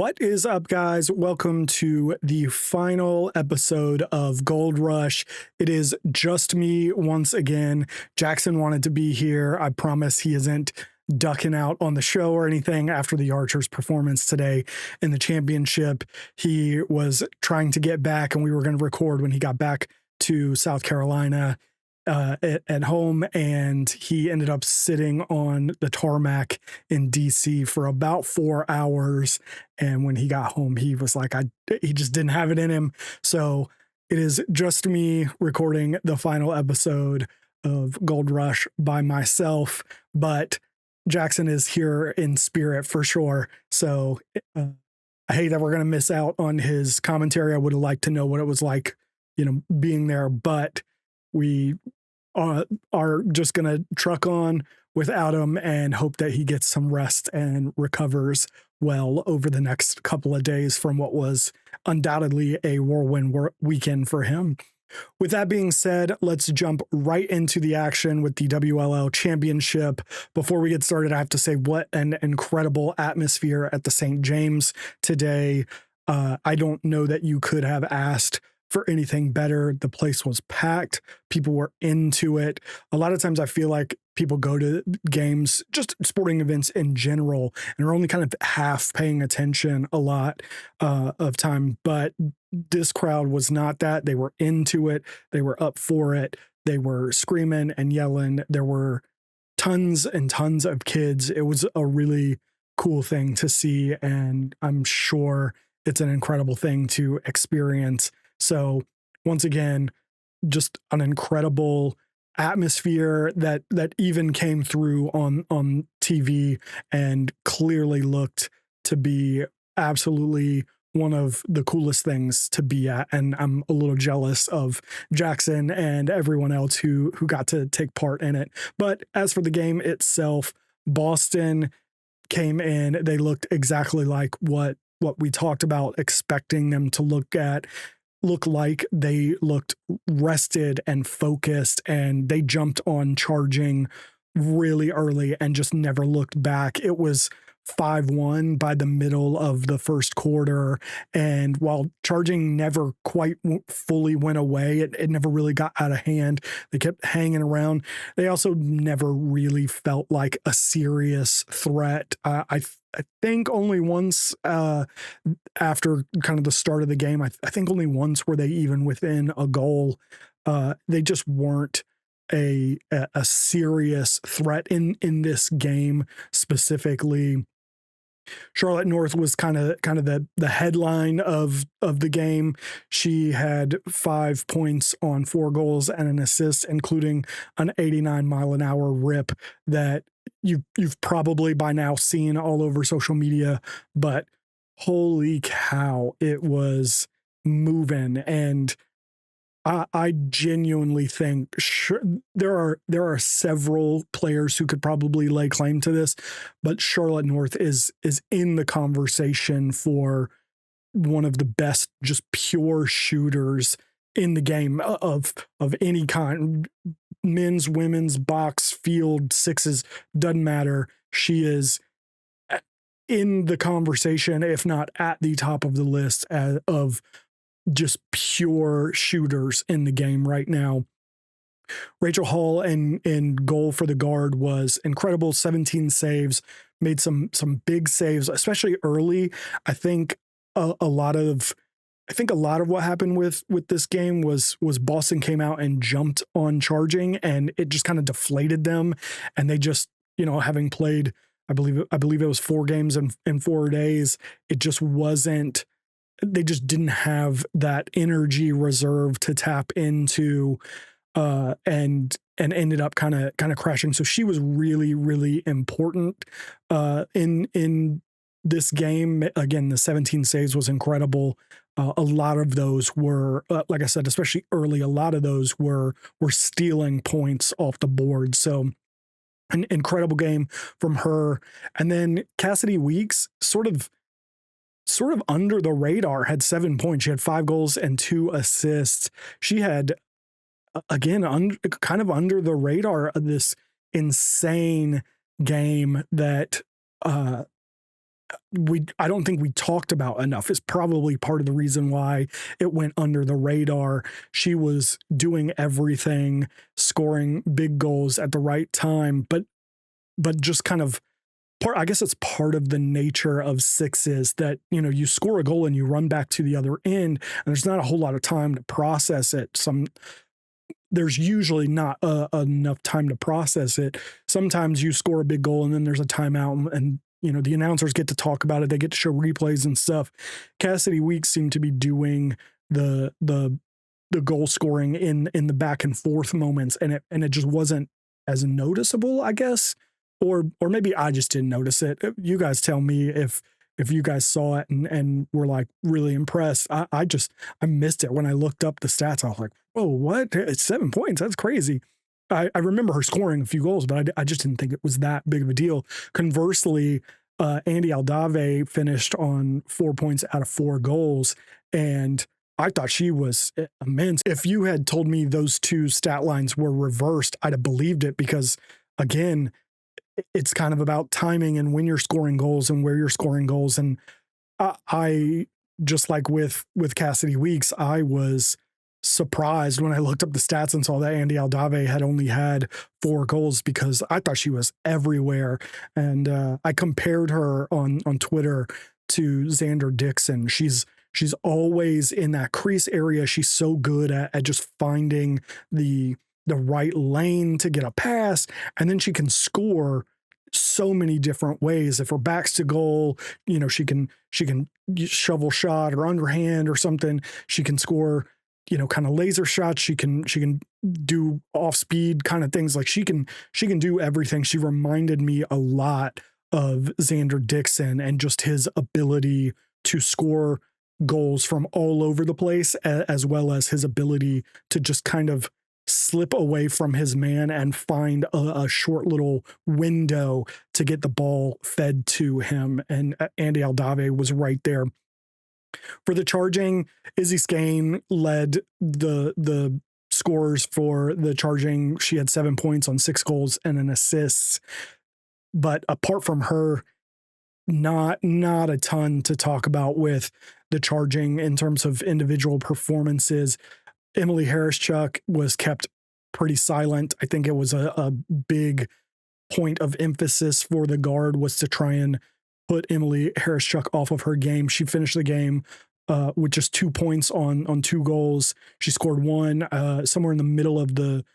What is up, guys? Welcome to the final episode of Gold Rush. It is just me once again. Jackson wanted to be here. I promise he isn't ducking out on the show or anything after the Archers' performance today in the championship. He was trying to get back, and we were going to record when he got back to South Carolina at home, and he ended up sitting on the tarmac in DC for about 4 hours. And when he got home, he was like, he just didn't have it in him. So it is just me recording the final episode of Gold Rush by myself, but Jackson is here in spirit for sure. So I hate that we're going to miss out on his commentary. I would have liked to know what it was like, being there, but we are just going to truck on without him and hope that he gets some rest and recovers well over the next couple of days from what was undoubtedly a whirlwind weekend for him. With that being said, let's jump right into the action with the WLL Championship. Before we get started, I have to say what an incredible atmosphere at the St. James today. I don't know that you could have asked for anything better. The place was packed. People were into it. A lot of times I feel like people go to games, just sporting events in general, and are only kind of half paying attention a lot of time. But this crowd was not that. They were into it. They were up for it. They were screaming and yelling. There were tons and tons of kids. It was a really cool thing to see, and I'm sure it's an incredible thing to experience. So once again, just an incredible atmosphere that even came through on TV and clearly looked to be absolutely one of the coolest things to be at. And I'm a little jealous of Jackson and everyone else who got to take part in it. But as for the game itself, Boston came in. They looked exactly like what we talked about expecting them to look like. They looked rested and focused, and they jumped on charging really early and just never looked back. It was 5-1 by the middle of the first quarter, and while charging never quite fully went away, it never really got out of hand. They kept hanging around. They also never really felt like a serious threat. I think only once after kind of the start of the game, I think only once were they even within a goal. They just weren't a serious threat in this game specifically. Charlotte North was kind of the headline of the game. She had 5 points on 4 goals and an assist, including an 89-mile-an-hour rip that you've probably by now seen all over social media, but holy cow, it was moving. And I genuinely think there are several players who could probably lay claim to this, but Charlotte North is in the conversation for one of the best just pure shooters in the game of any kind. Men's, women's, box, field, sixes, doesn't matter. She is in the conversation, if not at the top of the list of just pure shooters in the game right now. Rachel Hall in goal for the Guard was incredible. 17 saves, made some big saves, especially early. I think a lot of what happened with this game was Boston came out and jumped on charging, and it just kind of deflated them. And they just, having played, I believe it was 4 games in 4 days, it just wasn't. They just didn't have that energy reserve to tap into, and ended up kind of crashing. So she was really, really important in this game. Again, the 17 saves was incredible. A lot of those were, like I said, especially early, a lot of those were stealing points off the board. So an incredible game from her. And then Cassidy Weeks, sort of under the radar, had 7 points. She had 5 goals and 2 assists. She had, again, kind of under the radar of this insane game that I don't think we talked about enough is probably part of the reason why it went under the radar. She was doing everything, scoring big goals at the right time, but just kind of I guess it's part of the nature of sixes that, you score a goal and you run back to the other end, and there's not a whole lot of time to process it. There's usually not enough time to process it. Sometimes you score a big goal and then there's a timeout, and the announcers get to talk about it. They get to show replays and stuff. Cassidy Weeks seemed to be doing the goal scoring in the back and forth moments, and it just wasn't as noticeable, I guess. Or maybe I just didn't notice it. You guys tell me if you guys saw it and were like really impressed. I missed it when I looked up the stats. I was like, whoa, what? It's 7 points. That's crazy. I remember her scoring a few goals, but I just didn't think it was that big of a deal. Conversely, Andy Aldave finished on 4 points out of 4 goals, and I thought she was immense. If you had told me those two stat lines were reversed, I'd have believed it, because, again, it's kind of about timing and when you're scoring goals and where you're scoring goals. And I just like with Cassidy Weeks, I was surprised when I looked up the stats and saw that Andy Aldave had only had 4 goals, because I thought she was everywhere. And I compared her on Twitter to Xander Dixon. She's always in that crease area. She's so good at just finding the right lane to get a pass, and then she can score so many different ways. If her back's to goal, she can shovel shot or underhand or something. She can score, kind of laser shots. She can do off speed kind of things. Like she can do everything. She reminded me a lot of Xander Dixon, and just his ability to score goals from all over the place, as well as his ability to just kind of slip away from his man and find a short little window to get the ball fed to him. And Andy Aldave was right there. For the Charging, Izzy Skane led the scores for the Charging. She had 7 points on 6 goals and an assist. But apart from her, not a ton to talk about with the Charging in terms of individual performances. Emily Harris-Chuck was kept pretty silent. I think it was a big point of emphasis for the Guard was to try and put Emily Harris-Chuck off of her game. She finished the game with just 2 points on 2 goals. She scored 1 somewhere in the middle of the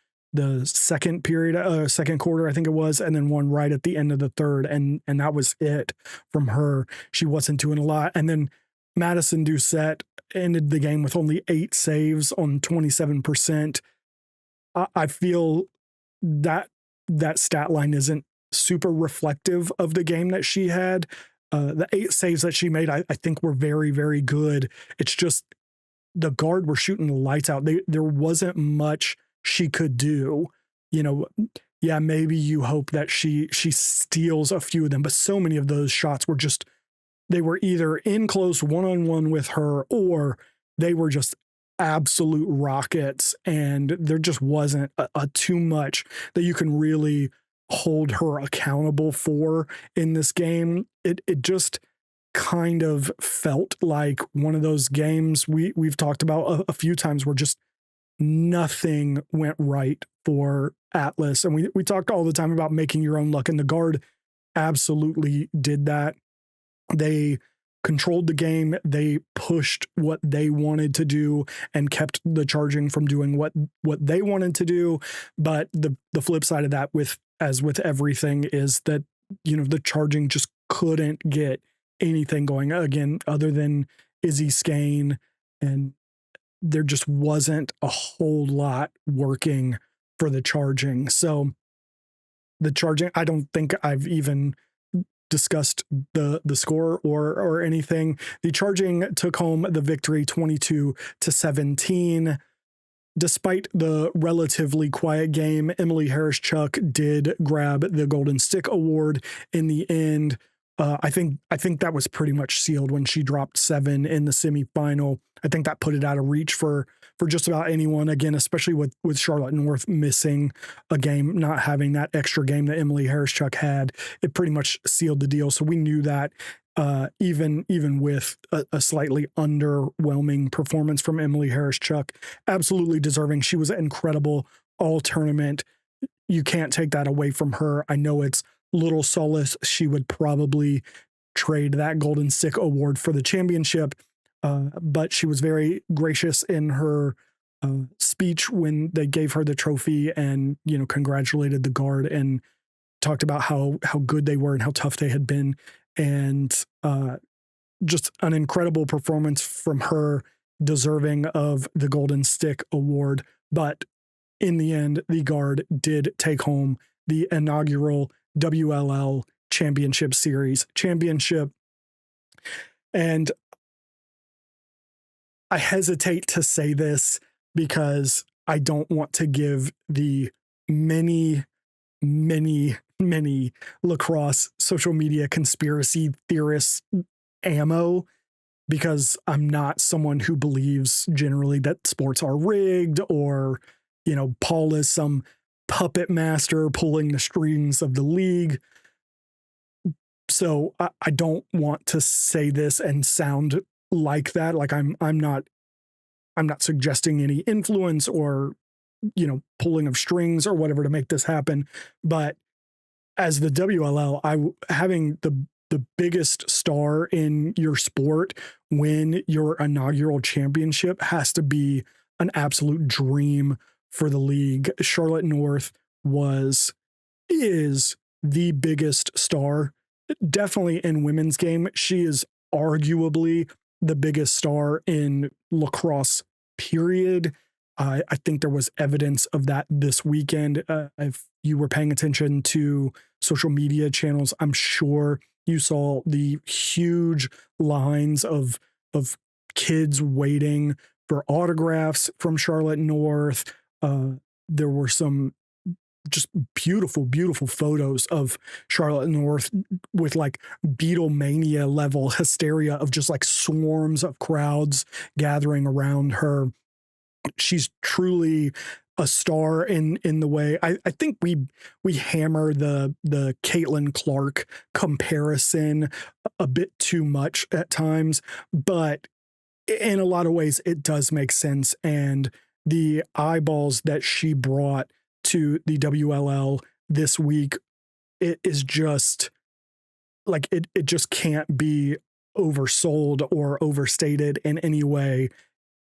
second period, second quarter, I think it was, and then 1 right at the end of the third, and that was it from her. She wasn't doing a lot. And then Madison Doucette ended the game with only 8 saves on 27%. I feel that stat line isn't super reflective of the game that she had. The 8 saves that she made, I think, were very, very good. It's just the Guard were shooting the lights out. There wasn't much she could do. Yeah, maybe you hope that she steals a few of them, but so many of those shots were just, they were either in close one-on-one with her, or they were just absolute rockets, and there just wasn't a too much that you can really hold her accountable for in this game. It just kind of felt like one of those games we've talked about a few times where just nothing went right for Atlas. And we talked all the time about making your own luck, and the Guard absolutely did that. They controlled the game. They pushed what they wanted to do and kept the Charging from doing what they wanted to do. But the flip side of that, as with everything, is that, the Charging just couldn't get anything going again other than Izzy Skane, and there just wasn't a whole lot working for the Charging. So the Charging, I don't think I've even discussed the score or anything. The Charging took home the victory 22-17. Despite the relatively quiet game, Emily Harris-Chuck did grab the Golden Stick Award in the end. I think that was pretty much sealed when she dropped 7 in the semifinal. I think that put it out of reach for just about anyone, again, especially with Charlotte North missing a game, not having that extra game that Emily Harris-Chuck had. It pretty much sealed the deal. So we knew that. even with a slightly underwhelming performance from Emily Harris-Chuck. Absolutely deserving. She was incredible all tournament. You can't take that away from her. I know it's little solace. She would probably trade that Golden Stick award for the championship, but she was very gracious in her speech when they gave her the trophy, and congratulated the guard and talked about how good they were and how tough they had been, and just an incredible performance from her, deserving of the Golden Stick award. But in the end, the guard did take home the inaugural WLL Championship Series championship. And I hesitate to say this because I don't want to give the many, many, many lacrosse social media conspiracy theorists ammo, because I'm not someone who believes generally that sports are rigged, or, Paul is some puppet master pulling the strings of the league. So I don't want to say this and sound like that. Like I'm not suggesting any influence or, pulling of strings or whatever to make this happen. But as the WLL, having the biggest star in your sport win your inaugural championship has to be an absolute dream for the league. Charlotte North is the biggest star, definitely in women's game. She is arguably the biggest star in lacrosse, period. I think there was evidence of that this weekend. If you were paying attention to social media channels, I'm sure you saw the huge lines of kids waiting for autographs from Charlotte North. There were some just beautiful, beautiful photos of Charlotte North with like Beatlemania level hysteria of just like swarms of crowds gathering around her. She's truly a star in the way I think we hammer the Caitlin Clark comparison a bit too much at times, but in a lot of ways it does make sense. And the eyeballs that she brought to the WLL this week, it is just like it just can't be oversold or overstated in any way.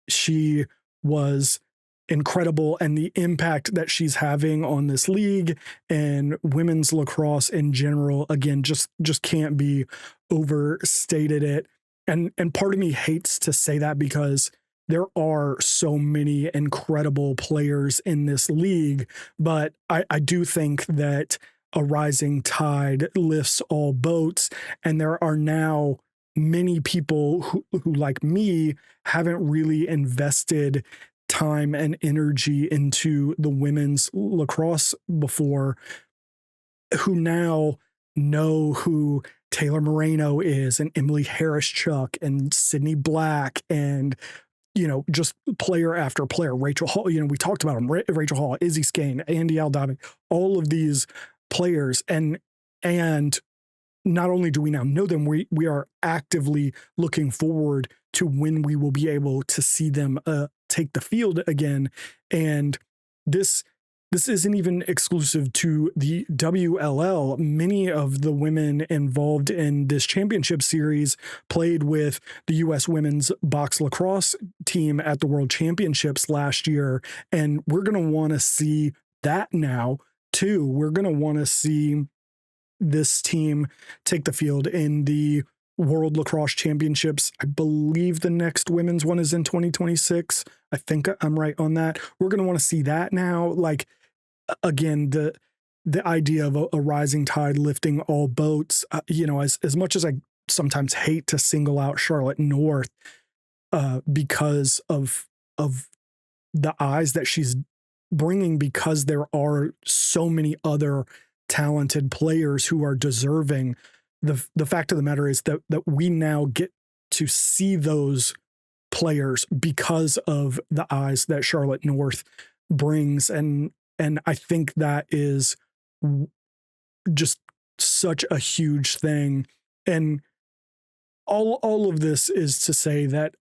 She was incredible, and the impact that she's having on this league and women's lacrosse in general, again, just can't be overstated it. And part of me hates to say that because there are so many incredible players in this league, but I do think that a rising tide lifts all boats, and there are now many people who like me haven't really invested time and energy into the women's lacrosse before, who now know who Taylor Moreno is, and Emily Harris-Chuck, and Sydney Black, and just player after player. Rachel Hall, we talked about them. Rachel Hall, Izzy Skane, Andy Aldave, all of these players, and not only do we now know them, we are actively looking forward to when we will be able to see them take the field again. And this isn't even exclusive to the WLL. Many of the women involved in this championship series played with the U.S. women's box lacrosse team at the World Championships last year. And we're going to want to see that now, too. We're going to want to see this team take the field in the World Lacrosse Championships. I believe the next women's one is in 2026. I think I'm right on that. We're going to want to see that now. Like, again, the idea of a rising tide lifting all boats, as much as I sometimes hate to single out Charlotte North because of the eyes that she's bringing, because there are so many other talented players who are deserving. The fact of the matter is that we now get to see those players because of the eyes that Charlotte North brings. And I think that is just such a huge thing. And all of this is to say that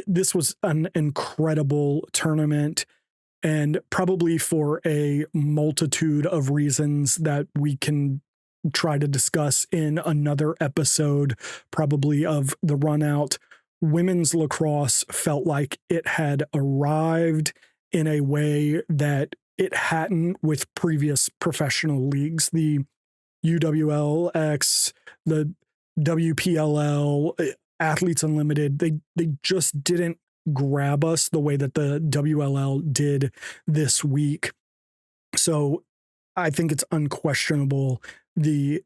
this was an incredible tournament, and probably for a multitude of reasons that we can try to discuss in another episode, probably of the run out. Women's lacrosse felt like it had arrived in a way that it hadn't with previous professional leagues. The UWLX, the WPLL, Athletes Unlimited, they just didn't grab us the way that the WLL did this week. So I think it's unquestionable the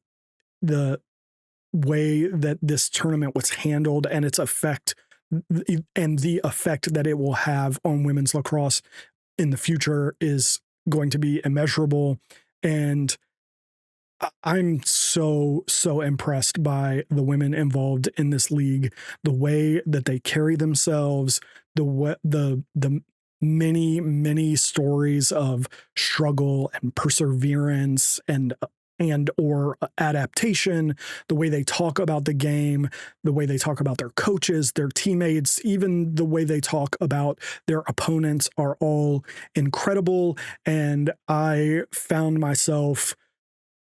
way that this tournament was handled and its effect, and the effect that it will have on women's lacrosse in the future is going to be immeasurable. And I'm so impressed by the women involved in this league, the way that they carry themselves, the many stories of struggle and perseverance and or adaptation, the way they talk about the game, the way they talk about their coaches, their teammates, even the way they talk about their opponents are all incredible. And I found myself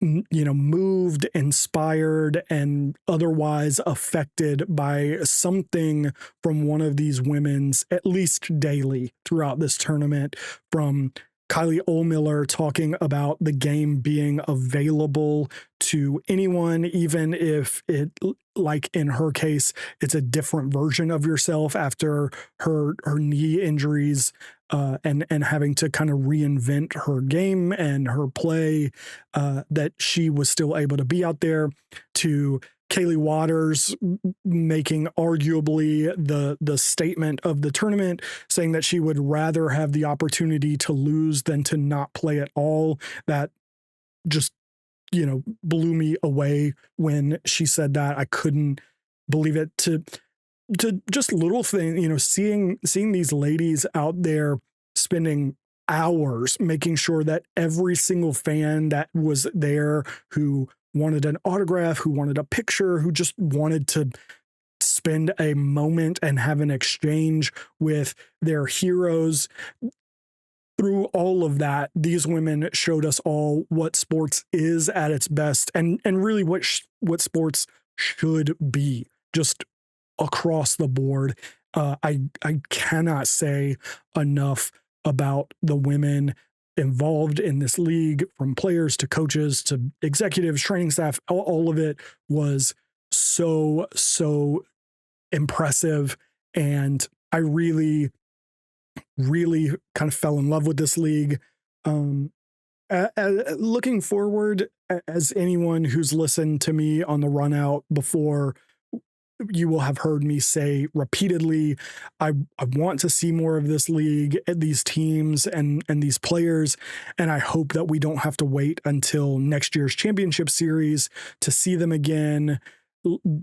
moved, inspired, and otherwise affected by something from one of these women's, at least daily throughout this tournament, from Kylie Ohlmiller talking about the game being available to anyone, even if it, like in her case, it's a different version of yourself after her knee injuries, and having to kind of reinvent her game and her play, that she was still able to be out there, to Kaylee Waters making arguably the statement of the tournament, saying that she would rather have the opportunity to lose than to not play at all. That just, blew me away when she said that. I couldn't believe it. To just little thing, seeing these ladies out there spending hours making sure that every single fan that was there, who wanted an autograph, who wanted a picture, who just wanted to spend a moment and have an exchange with their heroes. Through all of that, these women showed us all what sports is at its best, and really what sports should be, just across the board. I cannot say enough about the women involved in this league, from players to coaches to executives, training staff. All of it was so impressive, and I really kind of fell in love with this league. Looking forward, as anyone who's listened to me on the run out before, you will have heard me say repeatedly, I want to see more of this league, these teams, and these players, and I hope that we don't have to wait until next year's championship series to see them again.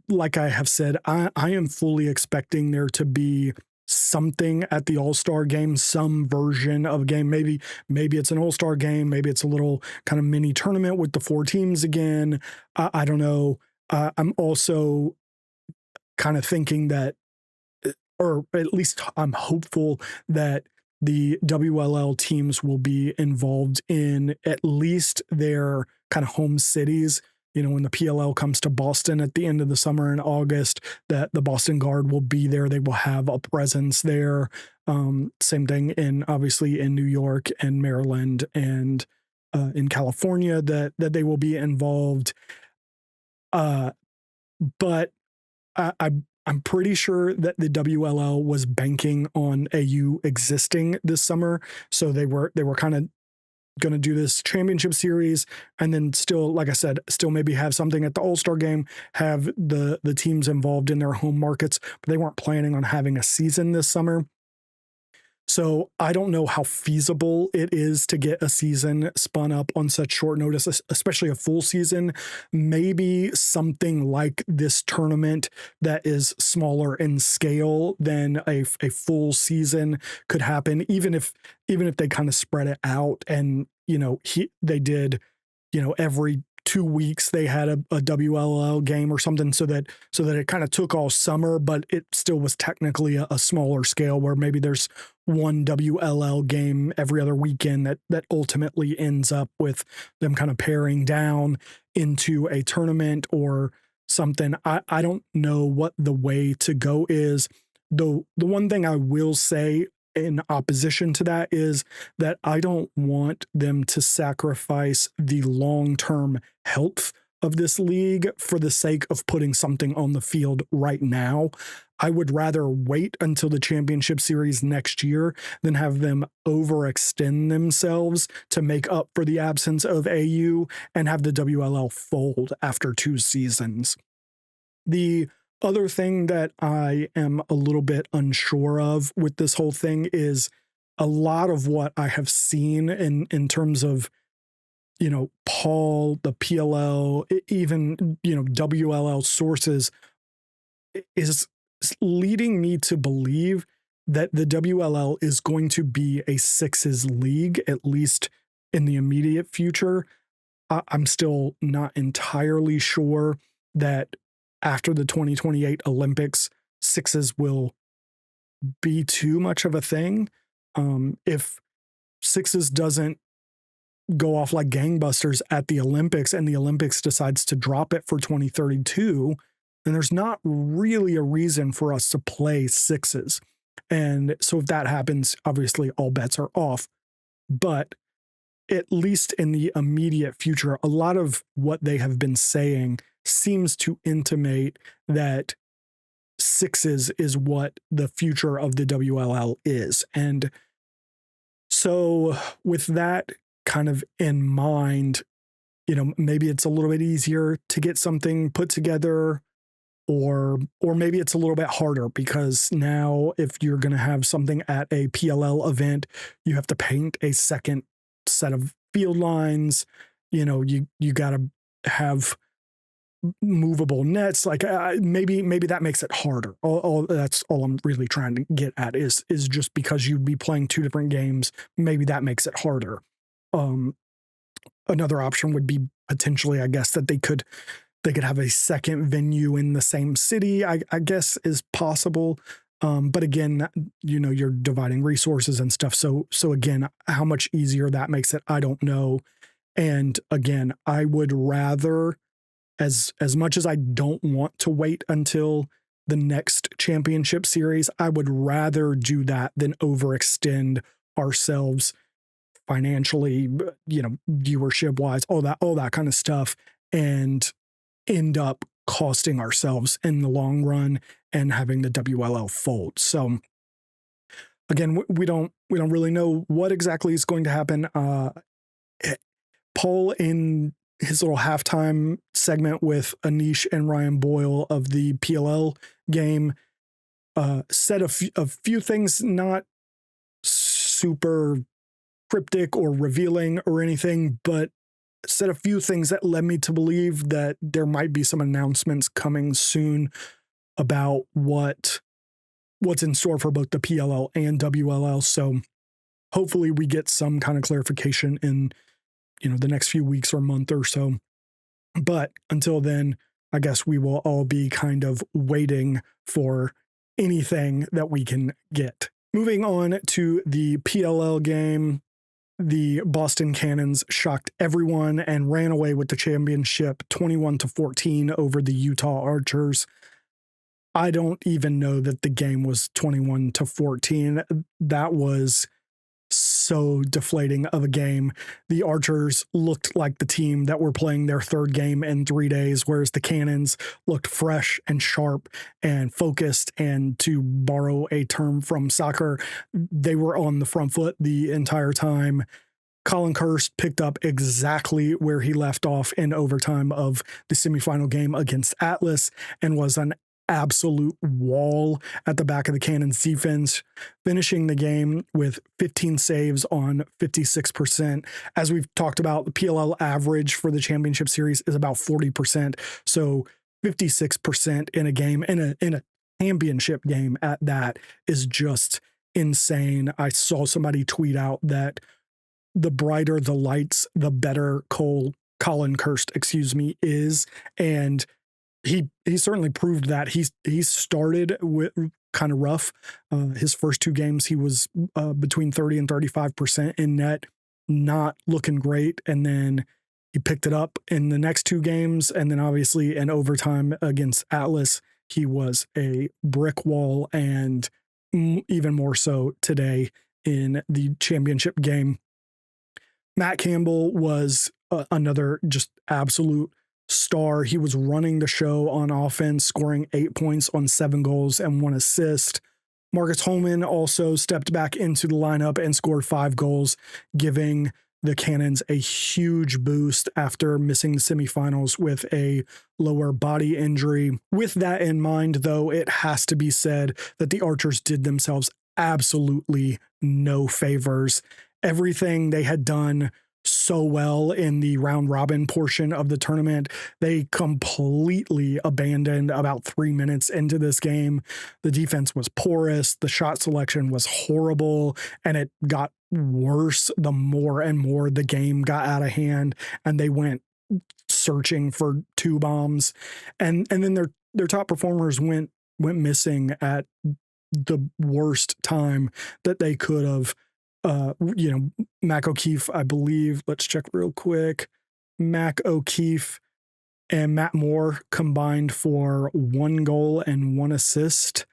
Like I have said, I am fully expecting there to be something at the All-Star game, some version of a game. Maybe it's an All-Star game, maybe it's a little kind of mini tournament with the 4 teams again. I don't know. I'm also kind of thinking that, or at least I'm hopeful that the WLL teams will be involved in at least their kind of home cities. When the PLL comes to Boston at the end of the summer in August, that the Boston Guard will be there. They will have a presence there. Same thing obviously in New York and Maryland and in California, that they will be involved. But I'm pretty sure that the WLL was banking on AU existing this summer, so they were kind of going to do this championship series, and then still, like I said, still maybe have something at the All-Star game, have the teams involved in their home markets, but they weren't planning on having a season this summer. So I don't know how feasible it is to get a season spun up on such short notice, especially a full season. Maybe something like this tournament that is smaller in scale than a full season could happen, even if they kind of spread it out and, they did, every 2 weeks they had a WLL game or something, so that it kind of took all summer, but it still was technically a smaller scale where maybe there's one WLL game every other weekend that ultimately ends up with them kind of paring down into a tournament or something. I don't know what the way to go is. The one thing I will say in opposition to that is that I don't want them to sacrifice the long-term health of this league for the sake of putting something on the field right now. I would rather wait until the championship series next year than have them overextend themselves to make up for the absence of AU and have the WLL fold after 2 seasons. The other thing that I am a little bit unsure of with this whole thing is a lot of what I have seen in terms of, Paul, the PLL, even, WLL sources is leading me to believe that the WLL is going to be a sixes league, at least in the immediate future. I'm still not entirely sure that after the 2028 Olympics, sixes will be too much of a thing. If sixes doesn't go off like gangbusters at the Olympics and the Olympics decides to drop it for 2032, then there's not really a reason for us to play sixes. And so if that happens, obviously all bets are off. But at least in the immediate future, a lot of what they have been saying seems to intimate that sixes is what the future of the WLL is. And so with that kind of in mind, maybe it's a little bit easier to get something put together, or maybe it's a little bit harder because now if you're going to have something at a PLL event, you have to paint a second set of field lines. You got to have movable nets. Like maybe that makes it harder. All that's all I'm really trying to get at is just because you'd be playing 2 different games, maybe that makes it harder. Another option would be potentially, I guess, that they could have a second venue in the same city, I guess is possible. But again, you're dividing resources and stuff. So again, how much easier that makes it, I don't know. And again, I would rather, as much as I don't want to wait until the next championship series, I would rather do that than overextend ourselves financially, viewership wise, all that kind of stuff, and end up costing ourselves in the long run and having the WLL fold. So again, we don't really know what exactly is going to happen. Paul, in his little halftime segment with Anish and Ryan Boyle of the PLL game, said a few things not super cryptic or revealing or anything, but said a few things that led me to believe that there might be some announcements coming soon about what's in store for both the PLL and WLL. So hopefully we get some kind of clarification in, the next few weeks or month or so. But until then, I guess we will all be kind of waiting for anything that we can get. Moving on to the PLL game, the Boston Cannons shocked everyone and ran away with the championship 21-14 over the Utah Archers. I don't even know that the game was 21-14. That was so deflating of a game. The Archers looked like the team that were playing their 3rd game in 3 days, whereas the Cannons looked fresh and sharp and focused, and to borrow a term from soccer, they were on the front foot the entire time. Colin Kirst picked up exactly where he left off in overtime of the semifinal game against Atlas and was an absolute wall at the back of the Cannons defense, finishing the game with 15 saves on 56%. As we've talked about, the PLL average for the championship series is about 40%. So 56% in a game, in a championship game at that, is just insane. I saw somebody tweet out that the brighter the lights, the better Cole Colin Kirst, excuse me, is. And he certainly proved that. He started with kind of rough. His first two games, he was between 30 and 35% in net, not looking great. And then he picked it up in the next two games. And then obviously in overtime against Atlas, he was a brick wall, and even more so today in the championship game. Matt Campbell was another just absolute star. He was running the show on offense, scoring 8 points on 7 goals and 1 assist. Marcus Holman also stepped back into the lineup and scored 5 goals, giving the Cannons a huge boost after missing the semifinals with a lower body injury. With that in mind, though, it has to be said that the Archers did themselves absolutely no favors. Everything they had done so well in the round robin portion of the tournament, they completely abandoned about 3 minutes into this game. The defense was porous, the shot selection was horrible, and it got worse the more and more the game got out of hand, and they went searching for 2 bombs, and then their top performers went missing at the worst time that they could have. Mac O'Keefe, I believe, let's check real quick. Mac O'Keefe and Matt Moore combined for 1 goal and 1 assist.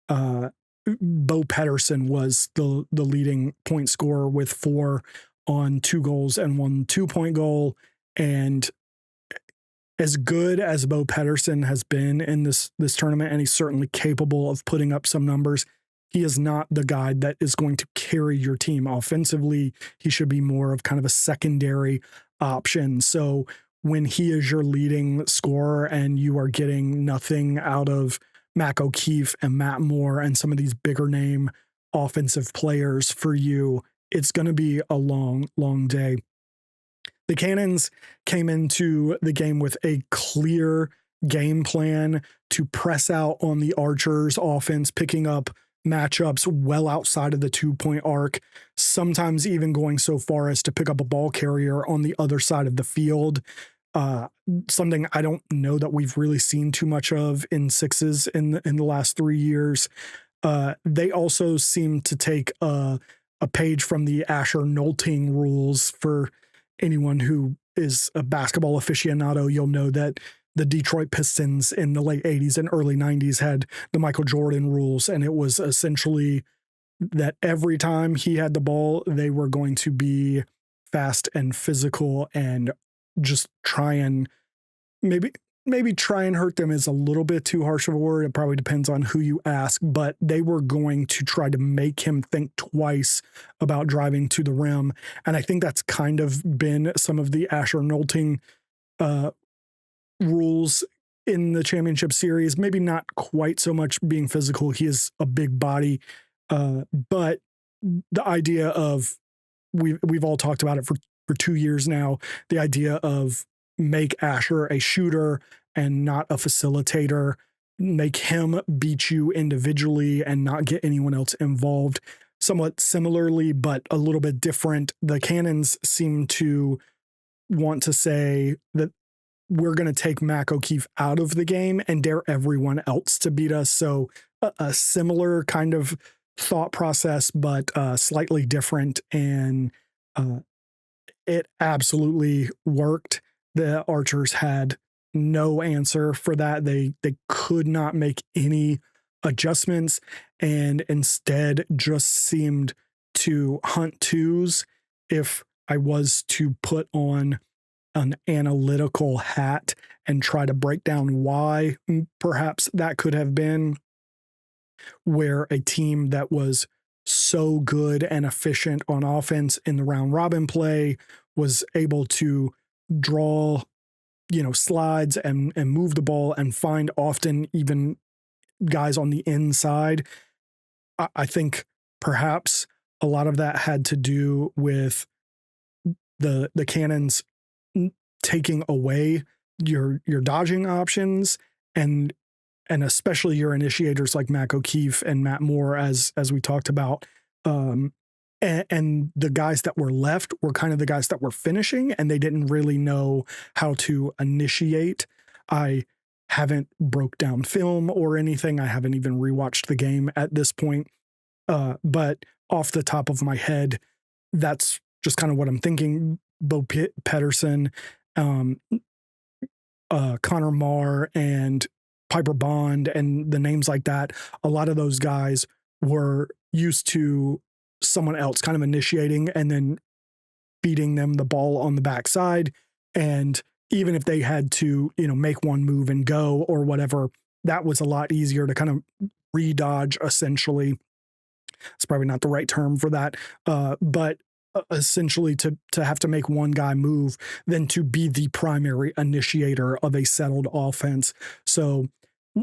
Bo Pettersson was the leading point scorer with 4 on 2 goals and 1 2-point goal. And as good as Bo Pettersson has been in this tournament, and he's certainly capable of putting up some numbers, he is not the guy that is going to carry your team offensively. He should be more of kind of a secondary option. So when he is your leading scorer and you are getting nothing out of Mac O'Keefe and Matt Moore and some of these bigger name offensive players for you, it's going to be a long, long day. The Cannons came into the game with a clear game plan to press out on the Archers offense, picking up matchups well outside of the 2-point arc, sometimes even going so far as to pick up a ball carrier on the other side of the field. Something I don't know that we've really seen too much of in sixes in the last 3 years. They also seem to take a page from the Asher Nolting rules. For anyone who is a basketball aficionado, you'll know that the Detroit Pistons in the late 80s and early 90s had the Michael Jordan rules, and it was essentially that every time he had the ball, they were going to be fast and physical and just try and maybe try and hurt them is a little bit too harsh of a word. It probably depends on who you ask, but they were going to try to make him think twice about driving to the rim. And I think that's kind of been some of the Asher Nolting rules in the championship series. Maybe not quite so much being physical. He is a big body, but the idea of we've all talked about it for 2 years now. The idea of make Asher a shooter and not a facilitator, make him beat you individually and not get anyone else involved. Somewhat similarly, but a little bit different, the Cannons seem to want to say that we're going to take Mac O'Keefe out of the game and dare everyone else to beat us. So a similar kind of thought process, but slightly different. And it absolutely worked. The Archers had no answer for that. They could not make any adjustments and instead just seemed to hunt twos. If I was to put on an analytical hat and try to break down why perhaps that could have been, where a team that was so good and efficient on offense in the round robin play was able to draw, slides and move the ball and find often even guys on the inside. I think perhaps a lot of that had to do with the Cannons taking away your dodging options and especially your initiators like Mac O'Keefe and Matt Moore, as we talked about, and the guys that were left were kind of the guys that were finishing, and they didn't really know how to initiate. I haven't broke down film or anything. I haven't even rewatched the game at this point. But off the top of my head, that's just kind of what I'm thinking. Bo Pettersson, um, Connor Marr, and Piper Bond, and the names like that. A lot of those guys were used to someone else kind of initiating and then feeding them the ball on the backside. And even if they had to, make one move and go or whatever, that was a lot easier to kind of redodge essentially. It's probably not the right term for that, but essentially to have to make one guy move than to be the primary initiator of a settled offense. So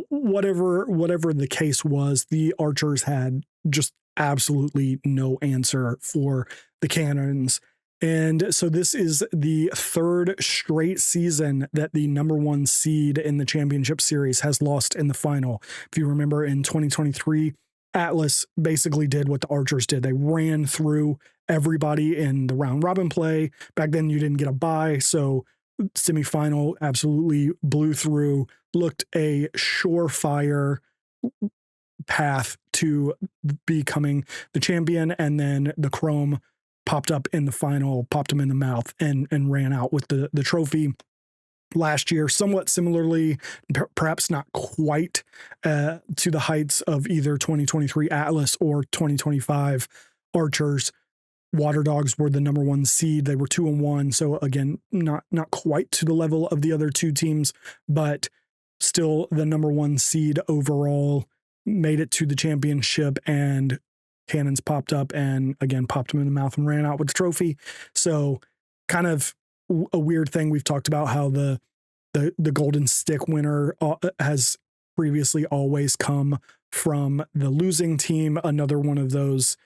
whatever the case was, the Archers had just absolutely no answer for the Cannons. And so this is the third straight season that the number one seed in the championship series has lost in the final. If you remember, in 2023, Atlas basically did what the Archers did. They ran through everybody in the round robin play. Back then, you didn't get a bye, so semifinal absolutely blew through, looked a surefire path to becoming the champion, and then the Chrome popped up in the final, popped them in the mouth, and ran out with the trophy. Last year, somewhat similarly, perhaps not quite to the heights of either 2023 Atlas or 2025 Archers. Water Dogs were the number one seed. They were 2-1. So again, not quite to the level of the other two teams, but still the number one seed overall, made it to the championship, and Cannons popped up and again popped them in the mouth and ran out with the trophy. So kind of a weird thing. We've talked about how the Golden Stick winner has previously always come from the losing team. Another one of those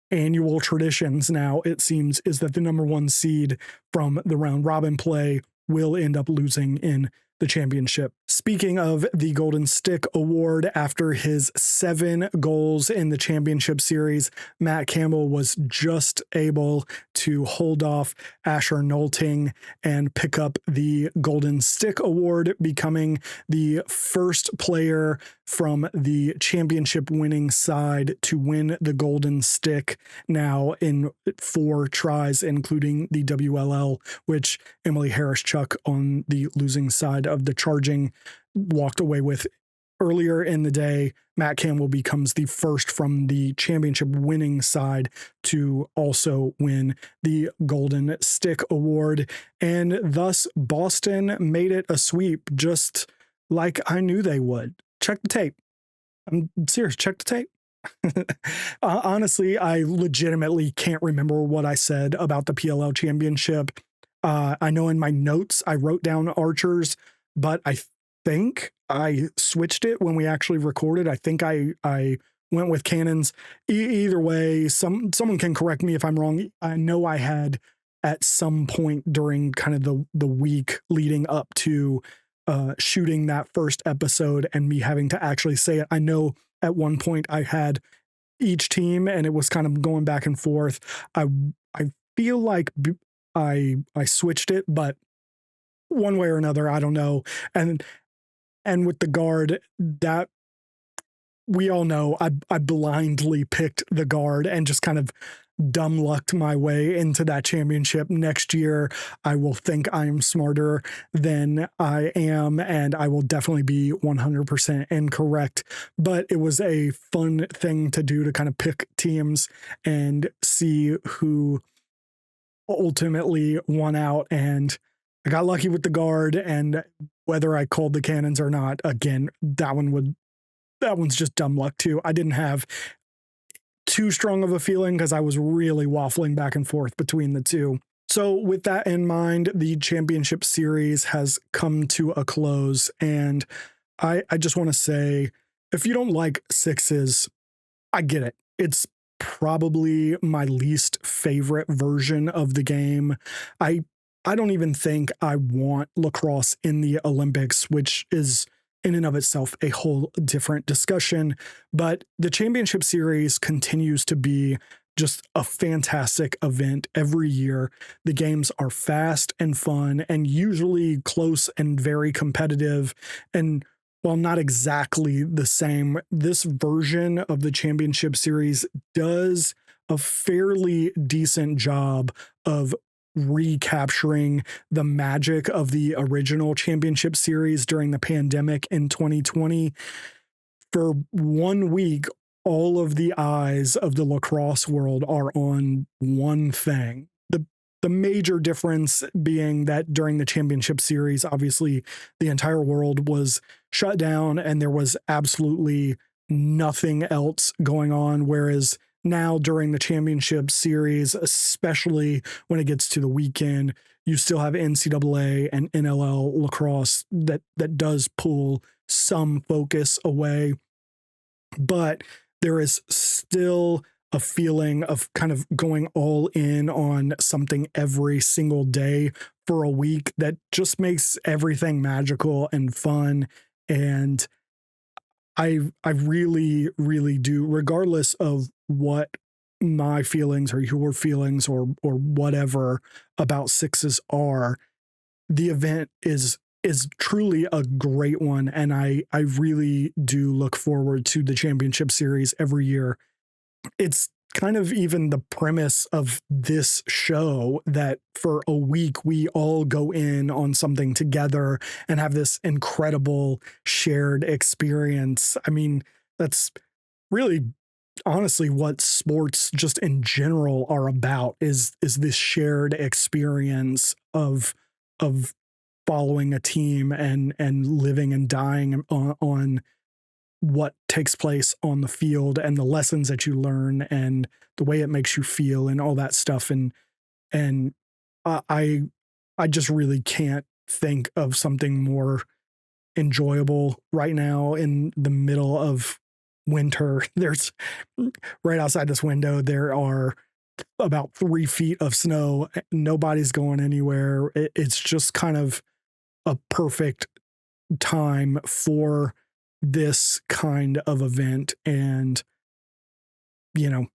annual traditions now, it seems, is that the number one seed from the round robin play will end up losing in the championship. Speaking of the Golden Stick Award, after his 7 goals in the championship series, Matt Campbell was just able to hold off Asher Nolting and pick up the Golden Stick Award, becoming the first player from the championship winning side to win the Golden Stick now in 4 tries, including the WLL, which Emily Harris-Chuck on the losing side of the Charging walked away with earlier in the day. Matt Campbell becomes the first from the championship winning side to also win the Golden Stick Award. And thus, Boston made it a sweep, just like I knew they would. Check the tape. I'm serious. Check the tape. Honestly, I legitimately can't remember what I said about the PLL championship. I know in my notes I wrote down Archers, but I think I switched it when we actually recorded. I think I went with Cannons. Either way, someone can correct me if I'm wrong. I know I had at some point during kind of the week leading up to shooting that first episode and me having to actually say it. I know at one point I had each team and it was kind of going back and forth. I feel like I switched it, but one way or another, I don't know. And with the Guard, that we all know I blindly picked the Guard and just kind of dumb lucked my way into that championship. Next year, I will think I am smarter than I am, and I will definitely be 100% incorrect. But it was a fun thing to do, to kind of pick teams and see who ultimately won out. And I got lucky with the Guard, and whether I called the Cannons or not, again, that one's just dumb luck too. I didn't have too strong of a feeling because I was really waffling back and forth between the two. So with that in mind, the championship series has come to a close, and I just want to say, if you don't like sixes, I get it. It's probably my least favorite version of the game. I don't even think I want lacrosse in the Olympics, which is in and of itself a whole different discussion. But the championship series continues to be just a fantastic event every year. The games are fast and fun and usually close and very competitive. And while not exactly the same, this version of the Championship Series does a fairly decent job of recapturing the magic of the original Championship Series during the pandemic in 2020. For 1 week, all of the eyes of the lacrosse world are on one thing. The major difference being that during the Championship Series, obviously the entire world was shut down and there was absolutely nothing else going on. Whereas now during the Championship Series, especially when it gets to the weekend, you still have NCAA and NLL lacrosse that does pull some focus away. But there is still a feeling of kind of going all in on something every single day for a week that just makes everything magical and fun. And I really, really do, regardless of what my feelings or your feelings or whatever about sixes are, the event is truly a great one. And I really do look forward to the Championship Series every year. It's kind of even the premise of this show that for a week we all go in on something together and have this incredible shared experience. I mean, that's really honestly what sports just in general are about, is this shared experience of following a team and living and dying on what takes place on the field and the lessons that you learn and the way it makes you feel and all that stuff. And I just really can't think of something more enjoyable right now in the middle of winter. There's right outside this window, there are about 3 feet of snow. Nobody's going anywhere. It's just kind of a perfect time for this kind of event. And, you know,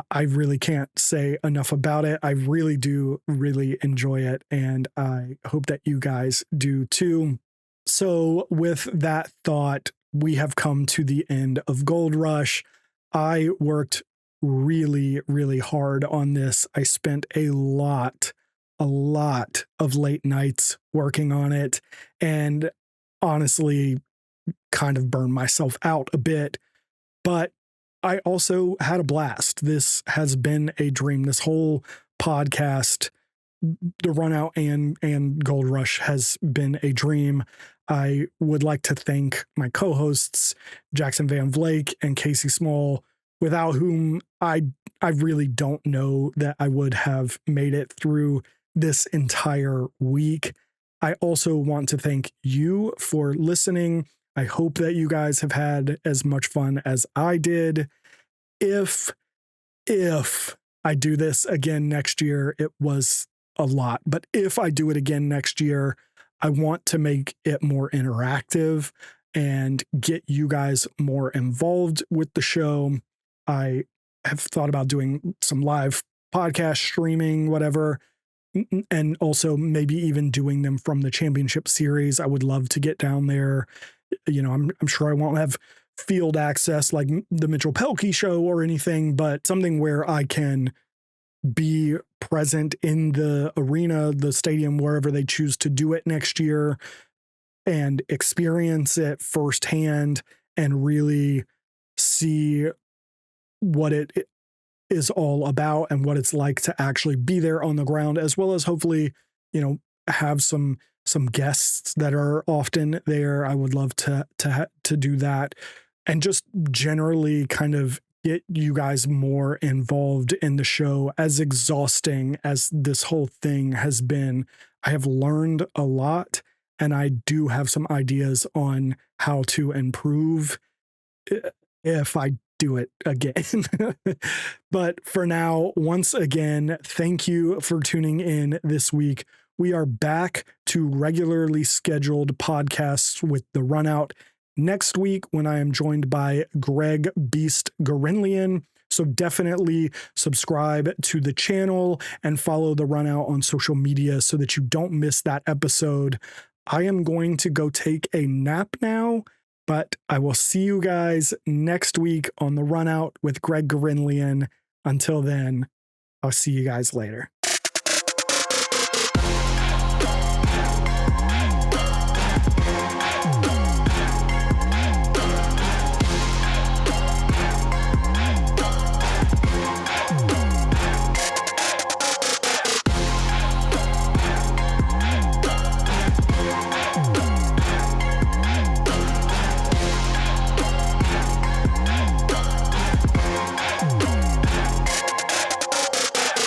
I really can't say enough about it. I really do really enjoy it. And I hope that you guys do too. So with that thought, we have come to the end of Gold Rush. I worked really, really hard on this. I spent a lot of late nights working on it, and honestly kind of burned myself out a bit, but I also had a blast. This has been a dream. This whole podcast, the Run Out and Gold Rush, has been a dream. I would like to thank my co-hosts, Jackson Van Vleck and Casey Small, without whom I really don't know that I would have made it through this entire week. I also want to thank you for listening. I hope that you guys have had as much fun as I did. If I do this again next year, it was a lot, but if I do it again next year, I want to make it more interactive and get you guys more involved with the show. I have thought about doing some live podcast streaming, whatever, and also maybe even doing them from the Championship Series. I would love to get down there. You know, I'm sure I won't have field access like the Mitchell Pelkey show or anything, but something where I can be present in the arena, the stadium, wherever they choose to do it next year, and experience it firsthand and really see what it is all about and what it's like to actually be there on the ground, as well as hopefully, you know, have some guests that are often there. I would love to do that, and just generally kind of get you guys more involved in the show. As exhausting as this whole thing has been, I have learned a lot, and I do have some ideas on how to improve if I do it again. But for now, once again, thank you for tuning in this week. We are back to regularly scheduled podcasts with the Run Out next week, when I am joined by Greg Beast Gorenlian. So definitely subscribe to the channel and follow the Runout on social media so that you don't miss that episode. I am going to go take a nap now, but I will see you guys next week on the Runout with Greg Gurenlian. Until then, I'll see you guys later.